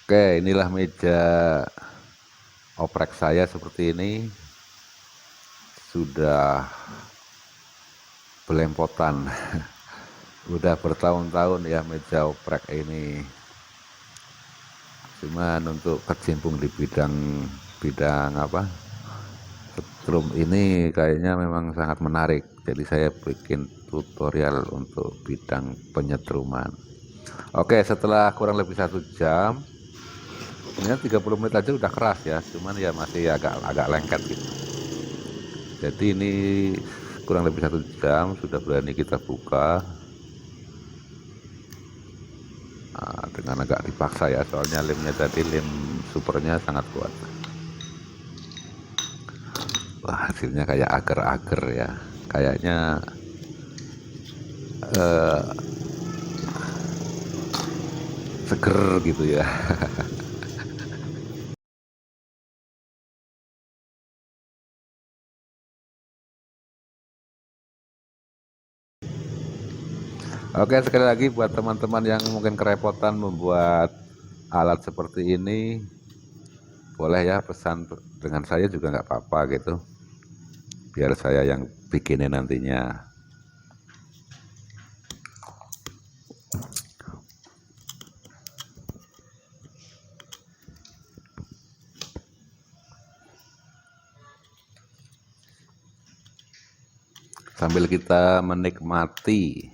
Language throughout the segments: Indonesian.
Oke, inilah meja oprek saya seperti ini. Sudah belempotan. Udah bertahun-tahun ya meja oprek ini. Cuman untuk kecimpung di bidang apa? Setrum ini kayaknya memang sangat menarik. Jadi saya bikin tutorial untuk bidang penyetruman. Oke, setelah kurang lebih 1 jam, sebenarnya 30 menit aja udah keras ya, cuman ya masih agak lengket gitu. Jadi ini kurang lebih 1 jam sudah berani kita buka. Nah, dengan agak dipaksa ya, soalnya lemnya tadi lem supernya sangat kuat. Wah, hasilnya kayak agar-agar ya, kayaknya seger gitu ya. Oke, sekali lagi buat teman-teman yang mungkin kerepotan membuat alat seperti ini, boleh ya pesan dengan saya juga nggak apa-apa gitu, biar saya yang bikinin nantinya. Sambil kita menikmati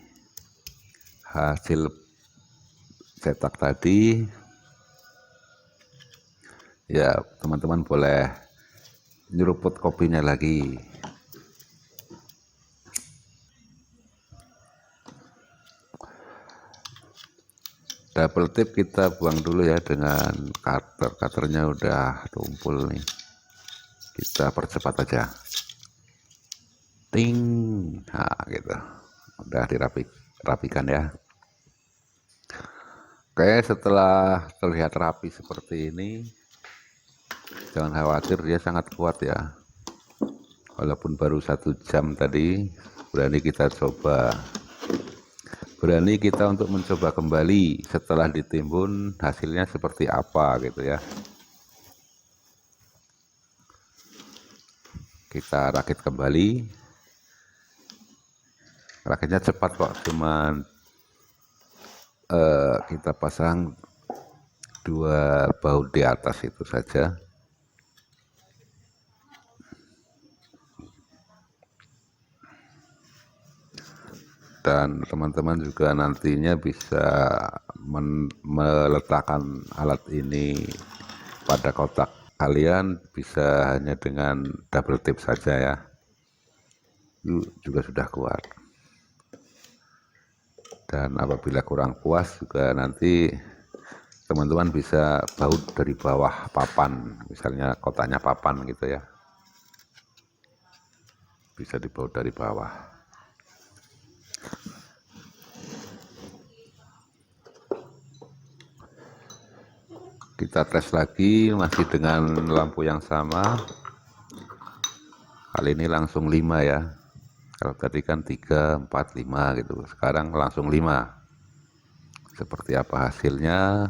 hasil cetak tadi, ya teman-teman boleh nyeruput kopinya lagi. Double tip kita buang dulu ya dengan cutter. Cutternya udah tumpul nih, kita percepat aja. Ting, nah gitu, udah dirapikan ya. Oke, setelah terlihat rapi seperti ini, jangan khawatir, dia sangat kuat ya. Walaupun baru 1 jam tadi, berani kita coba. Berani kita untuk mencoba kembali setelah ditimbun hasilnya seperti apa gitu ya. Kita rakit kembali. Rakitnya cepat kok, cuman kita pasang 2 baut di atas itu saja. Dan teman-teman juga nantinya bisa meletakkan alat ini pada kotak kalian, bisa hanya dengan double tip saja ya, itu juga sudah kuat. Dan apabila kurang puas juga nanti teman-teman bisa baut dari bawah papan, misalnya kotaknya papan gitu ya, bisa dibaut dari bawah. Kita tes lagi masih dengan lampu yang sama, kali ini langsung 5 ya. Kalau tadi kan 3, 4, 5 gitu, sekarang langsung 5. Seperti apa hasilnya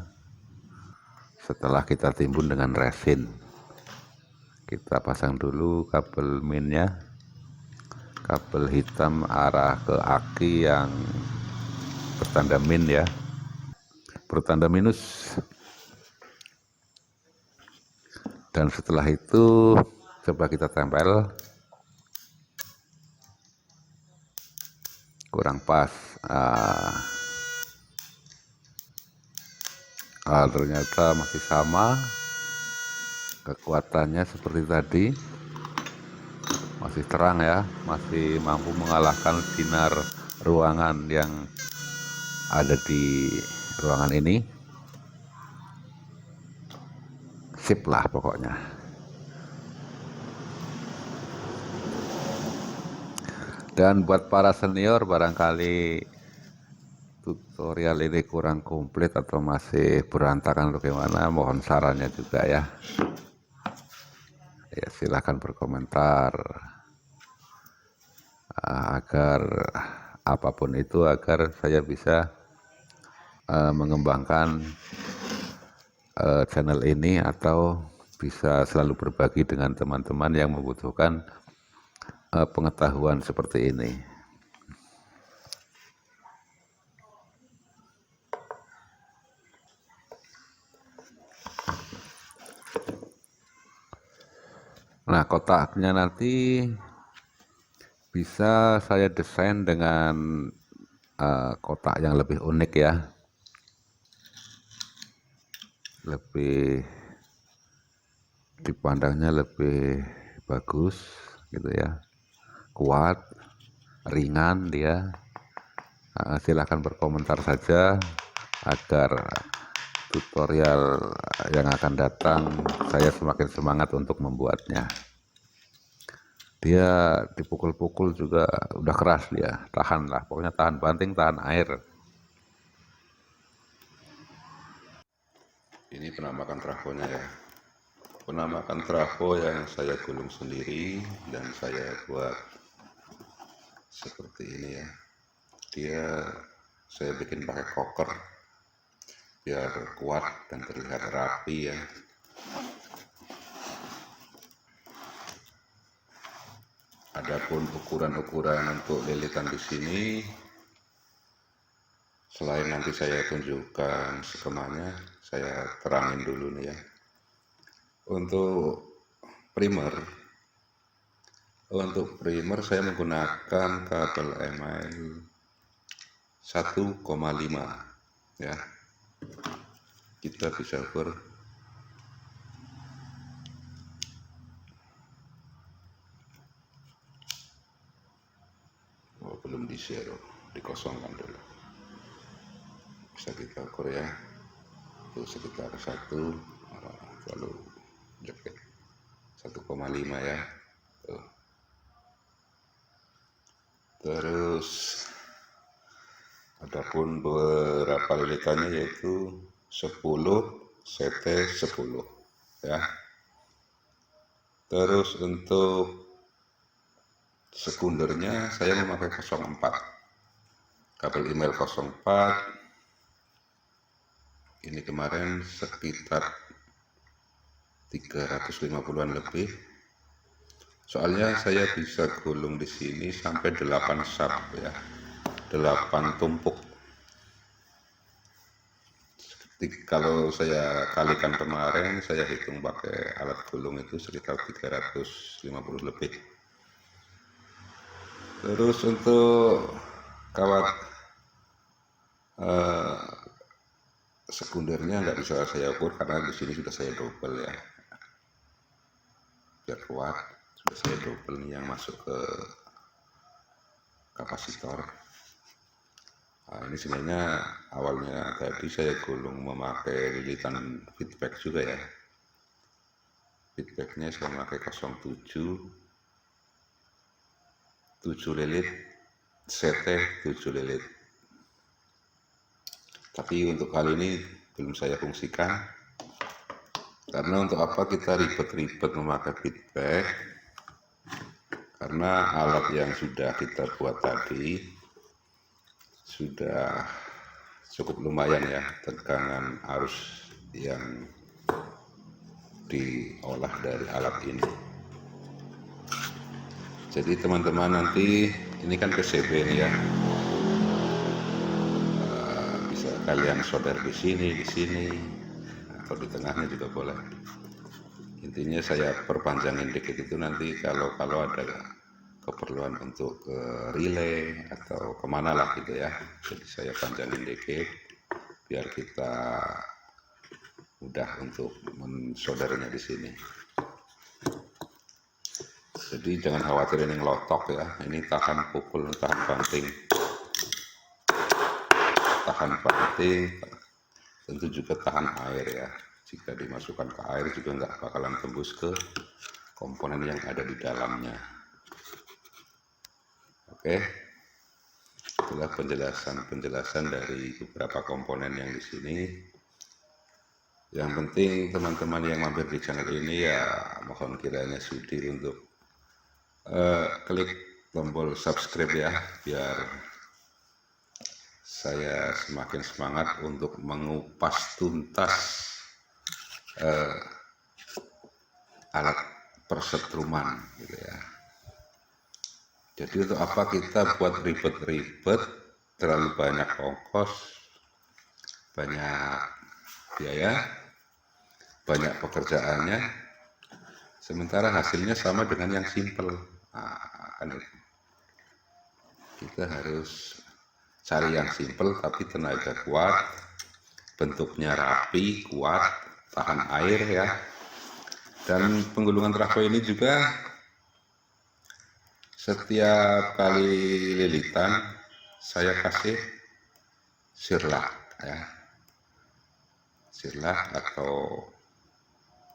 setelah kita timbun dengan resin. Kita pasang dulu kabel minnya, kabel hitam arah ke aki yang bertanda min ya, bertanda minus. Dan setelah itu coba kita tempel, kurang pas. Ternyata masih sama, kekuatannya seperti tadi, masih terang ya, masih mampu mengalahkan sinar ruangan yang ada di ruangan ini. Sip lah pokoknya. Dan buat para senior barangkali tutorial ini kurang komplit atau masih berantakan atau gimana, mohon sarannya juga ya. Ya silahkan berkomentar, agar apapun itu, agar saya bisa mengembangkan channel ini atau bisa selalu berbagi dengan teman-teman yang membutuhkan pengetahuan seperti ini. Nah, kotaknya nanti bisa saya desain dengan kotak yang lebih unik ya, lebih dipandangnya lebih bagus gitu ya, kuat, ringan dia. Silahkan berkomentar saja agar tutorial yang akan datang saya semakin semangat untuk membuatnya. Dia dipukul-pukul juga udah keras, dia tahan lah, pokoknya tahan banting, tahan air. Ini penampakan trafonya ya, penampakan trafo yang saya gulung sendiri dan saya buat seperti ini ya. Dia saya bikin pakai koker biar kuat dan terlihat rapi ya. Adapun ukuran-ukuran untuk lilitan di sini, selain nanti saya tunjukkan skemanya, saya terangin dulu nih ya. Untuk primer saya menggunakan kabel email 1,5 ya. Kita bisa belum di zero, dikosongkan dulu. Bisa kita ukur ya, itu sekitar 1, lalu jepit 1,5 ya. Tuh. Terus adapun beberapa lilitannya yaitu 10 CT 10 ya. Terus untuk sekundernya saya memakai 04, kabel email 04. Ini kemarin sekitar 350-an lebih. Soalnya saya bisa gulung di sini sampai 8 sub ya, 8 tumpuk. Kalau saya kalikan kemarin, saya hitung pakai alat gulung itu sekitar 350 lebih. Terus untuk kawat sekundernya nggak bisa saya ukur karena di sini sudah saya double ya, biar kuat. Sudah saya double nih yang masuk ke kapasitor. Nah, ini sebenarnya awalnya tadi saya gulung memakai lilitan feedback juga ya. Feedbacknya saya memakai 7 lilit, CT 7 lilit. Tapi untuk kali ini belum saya fungsikan, karena untuk apa kita ribet-ribet memakai feedback, karena alat yang sudah kita buat tadi sudah cukup lumayan ya tegangan arus yang diolah dari alat ini. Jadi teman-teman nanti ini kan PCB nih ya, bisa kalian solder di sini atau di tengahnya juga boleh. Intinya saya perpanjangin dikit itu nanti kalau ada keperluan untuk relay atau kemana lah gitu ya. Jadi saya panjangin dikit biar kita mudah untuk mensoldernya di sini. Jadi jangan khawatir ini ngelotok ya, ini tahan pukul, tahan banting, tentu juga tahan air ya. Jika dimasukkan ke air juga nggak bakalan tembus ke komponen yang ada di dalamnya. Oke, itulah penjelasan dari beberapa komponen yang di sini. Yang penting teman-teman yang mampir di channel ini ya mohon kiranya sudi untuk klik tombol subscribe ya, biar saya semakin semangat untuk mengupas tuntas alat persetruman gitu ya. Jadi untuk apa kita buat ribet-ribet, terlalu banyak ongkos, banyak biaya, banyak pekerjaannya, sementara hasilnya sama dengan yang simple. Kan itu. Kita harus cari yang simple tapi tenaga kuat, bentuknya rapi, kuat, tahan air ya. Dan penggulungan trafo ini juga setiap kali lilitan saya kasih sirlak ya, sirlak atau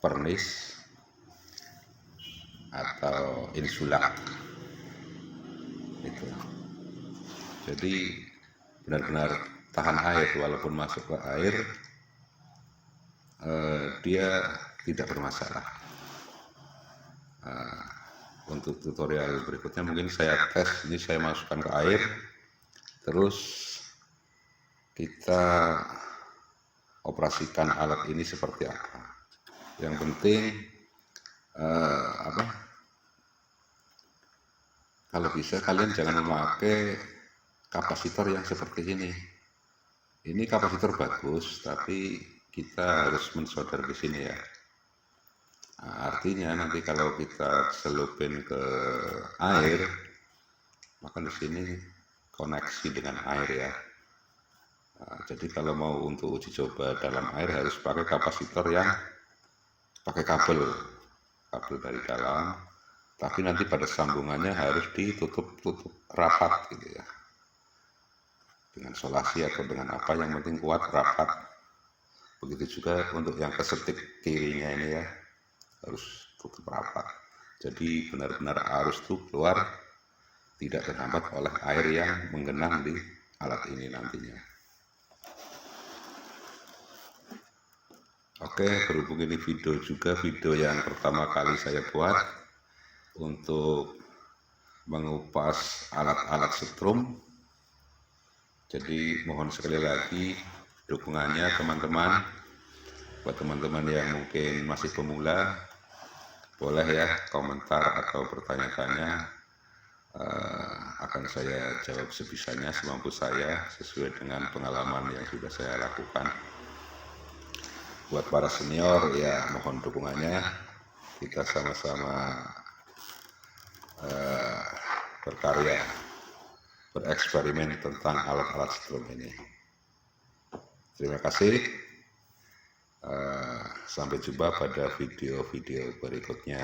pernis atau insulak itu. Jadi benar-benar tahan air, walaupun masuk ke air dia tidak bermasalah. Untuk tutorial berikutnya mungkin saya tes, ini saya masukkan ke air, terus kita operasikan alat ini seperti apa. Yang penting kalau bisa kalian jangan memakai kapasitor yang seperti ini. Ini kapasitor bagus, tapi kita harus mensolder ke sini ya. Artinya nanti kalau kita selupin ke air, maka di sini koneksi dengan air ya. Jadi kalau mau untuk uji coba dalam air harus pakai kapasitor yang pakai kabel dari dalam, tapi nanti pada sambungannya harus ditutup rapat gitu ya, dengan solasi atau dengan apa, yang penting kuat rapat. Begitu juga untuk yang kesetik kirinya ini ya, harus tutup rapat. Jadi benar-benar arus itu keluar, tidak terhambat oleh air yang menggenang di alat ini nantinya. Oke, berhubung ini video yang pertama kali saya buat untuk mengupas alat-alat setrum. Jadi mohon sekali lagi dukungannya teman-teman. Buat teman-teman yang mungkin masih pemula, boleh ya komentar atau bertanya-tanya, akan saya jawab sebisanya, semampu saya, sesuai dengan pengalaman yang sudah saya lakukan. Buat para senior ya mohon dukungannya, kita sama-sama berkarya, bereksperimen tentang alat-alat setrum ini. Terima kasih. Sampai jumpa pada video-video berikutnya.